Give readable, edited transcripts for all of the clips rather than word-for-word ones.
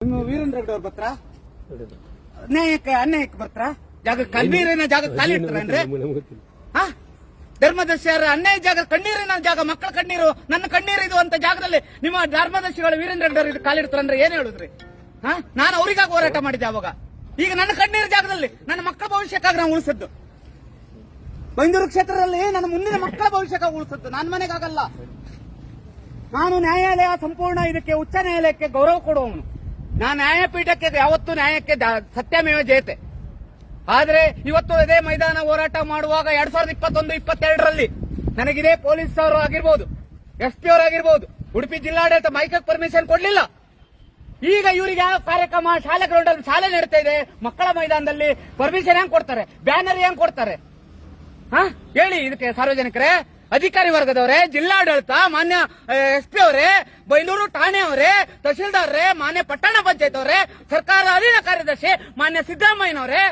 ವೀರೇಂದ್ರ ಹೆಗ್ಗಡೆ ಅವ್ರು ಬರ್ತಾರ ಅನ್ಯಾಯಕ್ಕೆ ಬರ್ತಾರ ಜಾಗ ಕಣ್ಣೀರಿನ ಜಾಗ ಖಾಲಿ ಇಡ್ತಾರೇನ್ರಿ? ಧರ್ಮದರ್ಶಿಯರ ಅನ್ಯಾಯ ಜಾಗ ಕಣ್ಣೀರಿನ ಜಾಗ ಮಕ್ಕಳ ಕಣ್ಣೀರು ನನ್ನ ಕಣ್ಣೀರು ಇದು ಅಂತ ಜಾಗದಲ್ಲಿ ನಿಮ್ಮ ಧರ್ಮದರ್ಶಿಗಳು ವೀರೇಂದ್ರ ಹೆಗ್ಗಡೆ ಅವ್ರು ಖಾಲಿ ಇಡ್ತಾರಂದ್ರೆ ಏನ್ ಹೇಳುದ್ರಿ? ನಾನು ಅವರಿಗಾಗಿ ಹೋರಾಟ ಮಾಡಿದ್ದೆ ಅವಾಗ. ಈಗ ನನ್ನ ಕಣ್ಣೀರು ಜಾಗದಲ್ಲಿ ನನ್ನ ಮಕ್ಕಳ ಭವಿಷ್ಯಕ್ಕಾಗಿ ನಾವು ಉಳಿಸದ್ದು. ಬೈಂದೂರು ಕ್ಷೇತ್ರದಲ್ಲಿ ನನ್ನ ಮುಂದಿನ ಮಕ್ಕಳ ಭವಿಷ್ಯಕ್ಕಾಗಿ ಉಳಿಸದ್ದು, ನನ್ನ ಮನೆಗಾಗಲ್ಲ. ನಾನು ನ್ಯಾಯಾಲಯ ಸಂಪೂರ್ಣ ಇದಕ್ಕೆ ಉಚ್ಚ ನ್ಯಾಯಾಲಯಕ್ಕೆ ಗೌರವ ಕೊಡುವವನು. ನಾನು ನ್ಯಾಯಪೀಠಕ್ಕೆ ಯಾವತ್ತೂ ನ್ಯಾಯಕ್ಕೆ ಸತ್ಯಮೇವ ಜಯತೆ. ಆದ್ರೆ ಇವತ್ತು ಇದೇ ಮೈದಾನ ಹೋರಾಟ ಮಾಡುವಾಗ 2021-22ರಲ್ಲಿ ನನಗಿದೇ ಪೊಲೀಸ್ ಅವರು ಆಗಿರ್ಬೋದು, SP ಅವರಾಗಿರ್ಬೋದು, ಉಡುಪಿ ಜಿಲ್ಲಾಡಳಿತ ಮೈಕಕ್ಕೆ ಪರ್ಮಿಷನ್ ಕೊಡ್ಲಿಲ್ಲ. ಈಗ ಇವರಿಗೆ ಯಾವ ಕಾರ್ಯಕ್ರಮ ಶಾಲೆ ಗ್ರೌಂಡ್ ಶಾಲೆ ನಡೀತಾ ಇದೆ, ಮಕ್ಕಳ ಮೈದಾನದಲ್ಲಿ ಪರ್ಮಿಷನ್ ಹೆಂಗ್ ಕೊಡ್ತಾರೆ, ಬ್ಯಾನರ್ ಹೆಂಗ್ ಕೊಡ್ತಾರೆ? ಹೇಳಿ ಇದಕ್ಕೆ ಸಾರ್ವಜನಿಕರೇ, ಅಧಿಕಾರಿ ವರ್ಗದವರೇ, ಜಿಲ್ಲಾಡಳಿತ, ಮಾನ್ಯ SP ಅವರೇ, ಬೈಂದೂರು ಠಾಣೆ ಅವರೇ, ತಹಶೀಲ್ದಾರ್ರೇ, ಮಾನ್ಯ ಪಟ್ಟಣ ಪಂಚಾಯತ್ ಅವರೇ, ಸರ್ಕಾರ ಅಧೀನ ಕಾರ್ಯದರ್ಶಿ ಮಾನ್ಯ ಸಿದ್ದರಾಮಯ್ಯನವರೇ,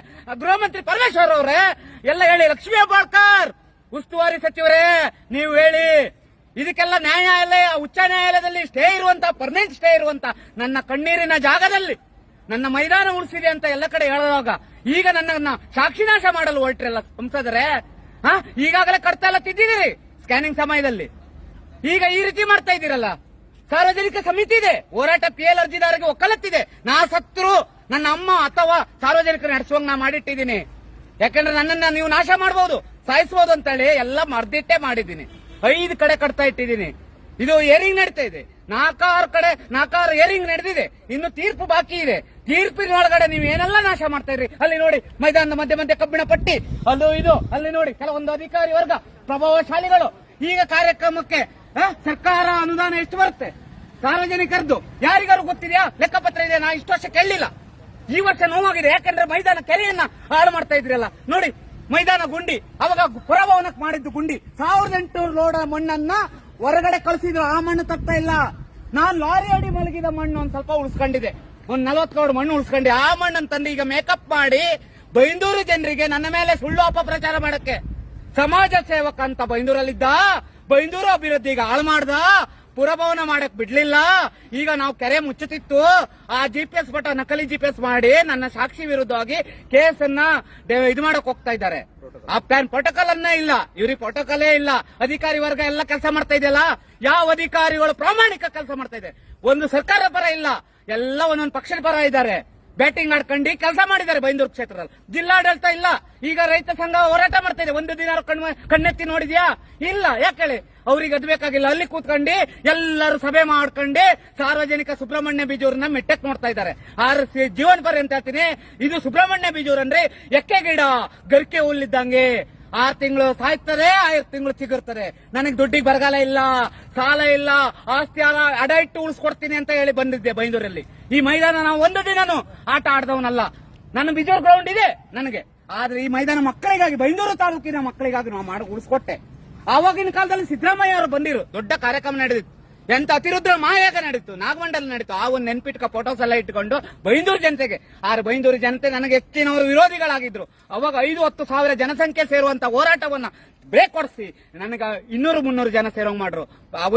ಗೃಹ ಮಂತ್ರಿ ಪರಮೇಶ್ವರ್ ಅವರೇ ಎಲ್ಲ ಹೇಳಿ. ಲಕ್ಷ್ಮೀ ಹೆಬ್ಬಾಳ್ಕರ್ ಉಸ್ತುವಾರಿ ಸಚಿವರೇ ನೀವು ಹೇಳಿ. ಇದಕ್ಕೆಲ್ಲ ನ್ಯಾಯಾಲಯ ಉಚ್ಚ ನ್ಯಾಯಾಲಯದಲ್ಲಿ ಸ್ಟೇ ಇರುವಂತ, ಪರ್ಮನೆಂಟ್ ಸ್ಟೇ ಇರುವಂತ ನನ್ನ ಕಣ್ಣೀರಿನ ಜಾಗದಲ್ಲಿ ನನ್ನ ಮೈದಾನ ಉಳಿಸಿದೆ ಅಂತ ಎಲ್ಲ ಕಡೆ ಹೇಳುವಾಗ ಈಗ ನನ್ನ ಸಾಕ್ಷಿನಾಶ ಮಾಡಲು ಹೊರಟ್ರಲ್ಲ ಸಂಸದರೇ. ಈಗಾಗಲೇ ಕಡ್ತ ಎಲ್ಲ ತಿದ್ದಿದ್ದೀರಿ ಸ್ಕ್ಯಾನಿಂಗ್ ಸಮಯದಲ್ಲಿ, ಈಗ ಈ ರೀತಿ ಮಾಡ್ತಾ ಇದ್ದೀರಲ್ಲ. ಸಾರ್ವಜನಿಕ ಸಮಿತಿ ಇದೆ, ಹೋರಾಟ PL ಅರ್ಜಿದಾರರಿಗೆ ಒಕ್ಕಲತ್ತಿದೆ. ನಾ ಸತ್ರು ನನ್ನ ಅಮ್ಮ ಅಥವಾ ಸಾರ್ವಜನಿಕರು ನಡೆಸುವಂಗ ನಾ ಮಾಡಿಟ್ಟಿದ್ದೀನಿ. ಯಾಕಂದ್ರೆ ನನ್ನನ್ನ ನೀವು ನಾಶ ಮಾಡಬಹುದು, ಸಾಯಿಸಬಹುದು ಅಂತ ಹೇಳಿ ಎಲ್ಲ ಮರ್ದಿಟ್ಟೆ ಮಾಡಿದ್ದೀನಿ. 5 ಕಡೆ ಕಟ್ತಾ ಇಟ್ಟಿದ್ದೀನಿ. ಇದು ಹಿಯರಿಂಗ್ ನಡೀತಾ ಇದೆ, 4 ಹಿಯರಿಂಗ್ ನಡೆದಿದೆ, ಇನ್ನು ತೀರ್ಪು ಬಾಕಿ ಇದೆ. ತೀರ್ಪಿನೊಳಗಡೆ ನೀವು ಏನೆಲ್ಲ ನಾಶ ಮಾಡ್ತಾ ಇದ್ರಿ. ಅಲ್ಲಿ ನೋಡಿ ಮೈದಾನದ ಮಧ್ಯೆ ಕಬ್ಬಿಣ ಪಟ್ಟಿ, ಅಲ್ಲೂ ಇದು, ಅಲ್ಲಿ ನೋಡಿ ಕೆಲವೊಂದು ಅಧಿಕಾರಿ ವರ್ಗ ಪ್ರಭಾವಶಾಲಿಗಳು. ಈಗ ಕಾರ್ಯಕ್ರಮಕ್ಕೆ ಸರ್ಕಾರ ಅನುದಾನ ಎಷ್ಟು ಬರುತ್ತೆ ಸಾರ್ವಜನಿಕರದ್ದು ಯಾರಿಗಾರು ಗೊತ್ತಿದೆಯಾ? ಲೆಕ್ಕಪತ್ರ ಇದೆ. ನಾ ಇಷ್ಟು ವರ್ಷ ಕೇಳಲಿಲ್ಲ, ಈ ವರ್ಷ ನೋವಾಗಿದೆ. ಯಾಕಂದ್ರೆ ಮೈದಾನ ಕೆರೆಯನ್ನ ಹಾಳು ಮಾಡ್ತಾ ಇದ್ರಲ್ಲ. ನೋಡಿ ಮೈದಾನ ಗುಂಡಿ, ಅವಾಗ ಪುರಭವನಕ್ಕೆ ಮಾಡಿದ್ದು ಗುಂಡಿ 1800 ಲೋಡ ಮಣ್ಣನ್ನ ಹೊರಗಡೆ ಕಳಿಸಿದ್ರು. ಆ ಮಣ್ಣು ತಪ್ತಾ ಇಲ್ಲ. ನಾನ್ ಲಾರಿ ಅಡಿ ಮಲಗಿದ ಮಣ್ಣು ಒಂದ್ ಸ್ವಲ್ಪ ಉಳಿಸ್ಕೊಂಡಿದೆ, ಒಂದ್ 40 ಲೋಡ್ ಮಣ್ಣು ಉಳಿಸ್ಕೊಂಡೆ. ಆ ಮಣ್ಣನ್ನು ತಂದು ಈಗ ಮೇಕಪ್ ಮಾಡಿ ಬೈಂದೂರು ಜನರಿಗೆ ನನ್ನ ಮೇಲೆ ಸುಳ್ಳು ಅಪಪ್ರಚಾರ ಮಾಡಕ್ಕೆ. ಸಮಾಜ ಸೇವಕ ಅಂತ ಬೈಂದೂರಲ್ಲಿದ್ದ, ಬೈಂದೂರು ಅಭಿವೃದ್ಧಿಗೆ ಹಾಳು ಮಾಡ್ದ, ಪುರಭವನ ಮಾಡಕ್ ಬಿಡ್ಲಿಲ್ಲ. ಈಗ ನಾವು ಕೆರೆ ಮುಚ್ಚುತ್ತಿತ್ತು, ಆ GPS ಪಟ ನಕಲಿ GPS ಮಾಡಿ ನನ್ನ ಸಾಕ್ಷಿ ವಿರುದ್ಧವಾಗಿ ಕೇಸನ್ನ ಇದು ಮಾಡಕ್ ಹೋಗ್ತಾ ಇದ್ದಾರೆ. ಆ ಪ್ರೋಟೋಕಾಲ್ ಅನ್ನೇ ಇಲ್ಲ, ಇವ್ರಿಗೆ ಪ್ರೋಟೋಕಾಲೇ ಇಲ್ಲ. ಅಧಿಕಾರಿ ವರ್ಗ ಎಲ್ಲ ಕೆಲಸ ಮಾಡ್ತಾ ಇದೆಯಲ್ಲ, ಯಾವ ಅಧಿಕಾರಿಗಳು ಪ್ರಾಮಾಣಿಕ ಕೆಲಸ ಮಾಡ್ತಾ ಇದೆ? ಒಂದು ಸರ್ಕಾರ ಪರ ಇಲ್ಲ, ಎಲ್ಲ ಒಂದೊಂದು ಪಕ್ಷದ ಪರ ಇದ್ದಾರೆ. ಬ್ಯಾಟಿಂಗ್ ಆಡ್ಕೊಂಡು ಕೆಲಸ ಮಾಡಿದ್ದಾರೆ ಬೈಂದೂರು ಕ್ಷೇತ್ರದಲ್ಲಿ. ಜಿಲ್ಲಾಡಳಿತ ಇಲ್ಲ. ಈಗ ರೈತ ಸಂಘ ಹೋರಾಟ ಮಾಡ್ತಾ ಇದೆ. ಒಂದು ದಿನ ಕಣ್ಣೆತ್ತಿ ನೋಡಿದ್ಯಾ? ಇಲ್ಲ. ಯಾಕೆ ಹೇಳಿ? ಅವ್ರಿಗೆ ಅದು ಬೇಕಾಗಿಲ್ಲ. ಅಲ್ಲಿ ಕೂತ್ಕೊಂಡು ಎಲ್ಲರೂ ಸಭೆ ಮಾಡ್ಕೊಂಡು ಸಾರ್ವಜನಿಕ ಸುಬ್ರಹ್ಮಣ್ಯ ಬಿಜೂರನ್ನ ಮೆಟ್ಟಕ್ ನೋಡ್ತಾ ಇದ್ದಾರೆ. ಜೀವನ ಪರ್ಯಂತ ಹೇಳ್ತೀನಿ, ಇದು ಸುಬ್ರಹ್ಮಣ್ಯ ಬಿಜೂರ್ ಅಂದ್ರೆ ಎಕ್ಕೆ ಗಿಡ, ಗರಿಕೆ ಹುಲ್ಲಿದ್ದಂಗೆ. 6 ತಿಂಗಳು ಸಾಯ್ತದೆ, 5 ತಿಂಗಳು ಚಿಗುರ್ತಾರೆ. ನನಗೆ ದುಡ್ಡಿಗೆ ಬರಗಾಲ ಇಲ್ಲ, ಸಾಲ ಇಲ್ಲ, ಆಸ್ತಿ ಅಡ ಇಟ್ಟು ಉಳಿಸ್ಕೊಡ್ತೀನಿ ಅಂತ ಹೇಳಿ ಬಂದಿದ್ದೆ ಬೈಂದೂರಲ್ಲಿ. ಈ ಮೈದಾನ ನಾವು ಒಂದು ದಿನನೂ ಆಟ ಆಡ್ದವನಲ್ಲ. ನನ್ನ ಬಿಜೂರ್ ಗ್ರೌಂಡ್ ಇದೆ ನನಗೆ, ಆದ್ರೆ ಈ ಮೈದಾನ ಮಕ್ಕಳಿಗಾಗಿ, ಬೈಂದೂರು ತಾಲೂಕಿನ ಮಕ್ಕಳಿಗಾಗಿ ನಾವು ಮಾಡಿ ಉಳಿಸ್ಕೊಟ್ಟೆ. ಆವಾಗಿನ ಕಾಲದಲ್ಲಿ ಸಿದ್ದರಾಮಯ್ಯ ಅವರು ಬಂದಿರು, ದೊಡ್ಡ ಕಾರ್ಯಕ್ರಮ ನಡೆದಿತ್ತು. ಎಂತ ಅತಿರುದ್ರ ಮಾಯಾಗ ನಡೀತು, ನಾಗಮಂಡಲ ನಡೀತು. ಆ ಒಂದು ನೆನ್ಪಿಟ್ಕ ಫೋಟೋಸ್ ಎಲ್ಲ ಇಟ್ಕೊಂಡು ಬೈಂದೂರು ಜನತೆಗೆ. ಆದ್ರೆ ಬೈಂದೂರು ಜನತೆ ನನಗೆ ಹೆಚ್ಚಿನವರು ವಿರೋಧಿಗಳಾಗಿದ್ರು. ಅವಾಗ 5-10 ಸಾವಿರ ಜನಸಂಖ್ಯೆ ಸೇರುವಂತ ಹೋರಾಟವನ್ನ ಬ್ರೇಕ್ ಕೊಡಿಸಿ ನನಗೆ 200-300 ಜನ ಸೇರೋಂಗ್ ಮಾಡ್ರು.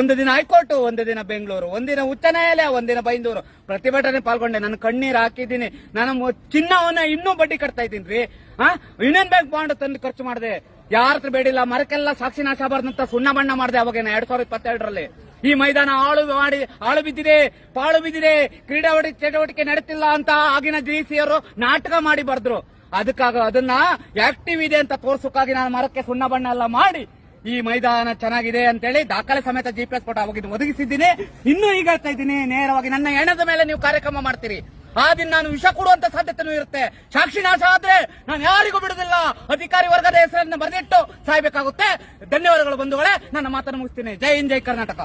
ಒಂದು ದಿನ ಹೈಕೋರ್ಟ್, ಒಂದು ದಿನ ಬೆಂಗಳೂರು, ಒಂದಿನ ಉಚ್ಚ ನ್ಯಾಯಾಲಯ, ಒಂದಿನ ಬೈಂದೂರು ಪ್ರತಿಭಟನೆ ಪಾಲ್ಗೊಂಡೆ. ನಾನು ಕಣ್ಣೀರು ಹಾಕಿದ್ದೀನಿ. ನಾನು ಚಿನ್ನವನ್ನ ಇನ್ನೂ ಬಡ್ಡಿ ಕಟ್ತಾ ಇದ್ದೀನಿ. ಯೂನಿಯನ್ ಬ್ಯಾಂಕ್ ಬಾಂಡ್ ತಂದು ಖರ್ಚು ಮಾಡಿದೆ, ಯಾರ ಹತ್ರ ಬೇಡಿಲ್ಲ. ಮರಕ್ಕೆಲ್ಲ ಸಾಕ್ಷಿ ನಾಶ ಬಾರ್ದಂತ ಸುಣ್ಣ ಬಣ್ಣ ಮಾಡಿದೆ ಅವಾಗ 2022ರಲ್ಲಿ. ಈ ಮೈದಾನ ಹಾಳು ಬಿದ್ದಿದೆ, ಪಾಳು ಬಿದ್ದಿದೆ, ಕ್ರೀಡಾ ಚಟುವಟಿಕೆ ನಡೀತಿಲ್ಲ ಅಂತ ಆಗಿನ DC ಅವರು ನಾಟಕ ಮಾಡಿ ಬರ್ದ್ರು. ಅದನ್ನ ಆಕ್ಟಿವ್ ಇದೆ ಅಂತ ತೋರ್ಸಕ್ಕಾಗಿ ನಾನು ಮರಕ್ಕೆ ಸುಣ್ಣ ಬಣ್ಣ ಎಲ್ಲ ಮಾಡಿ ಈ ಮೈದಾನ ಚೆನ್ನಾಗಿದೆ ಅಂತೇಳಿ ದಾಖಲೆ ಸಮೇತ GPS ಫೋಟೋ ಅವಾಗಿದ್ದು ಒದಗಿಸಿದ್ದೀನಿ. ಇನ್ನೂ ಈಗ ಹೇಳ್ತಾ ಇದ್ದೀನಿ, ನೇರವಾಗಿ ನನ್ನ ಹೆಣದ ಮೇಲೆ ನೀವು ಕಾರ್ಯಕ್ರಮ ಮಾಡ್ತೀರಿ, ಆ ದಿನ ನಾನು ವಿಷ ಕೊಡುವಂತ ಸಾಧ್ಯತೆನೂ ಇರುತ್ತೆ. ಸಾಕ್ಷಿ ನಾಶ ಆದ್ರೆ ನಾನು ಯಾರಿಗೂ ಬಿಡುದಿಲ್ಲ. ಅಧಿಕಾರಿ ವರ್ಗದ ಹೆಸರನ್ನು ಬರೆದಿಟ್ಟು ಸಾಯ್ಬೇಕಾಗುತ್ತೆ. ಧನ್ಯವಾದಗಳು ಬಂಧುಗಳೇ. ನನ್ನ ಮಾತನ್ನು ಮುಗಿಸ್ತೀನಿ. ಜೈ ಹಿಂದ್, ಜೈ ಕರ್ನಾಟಕ.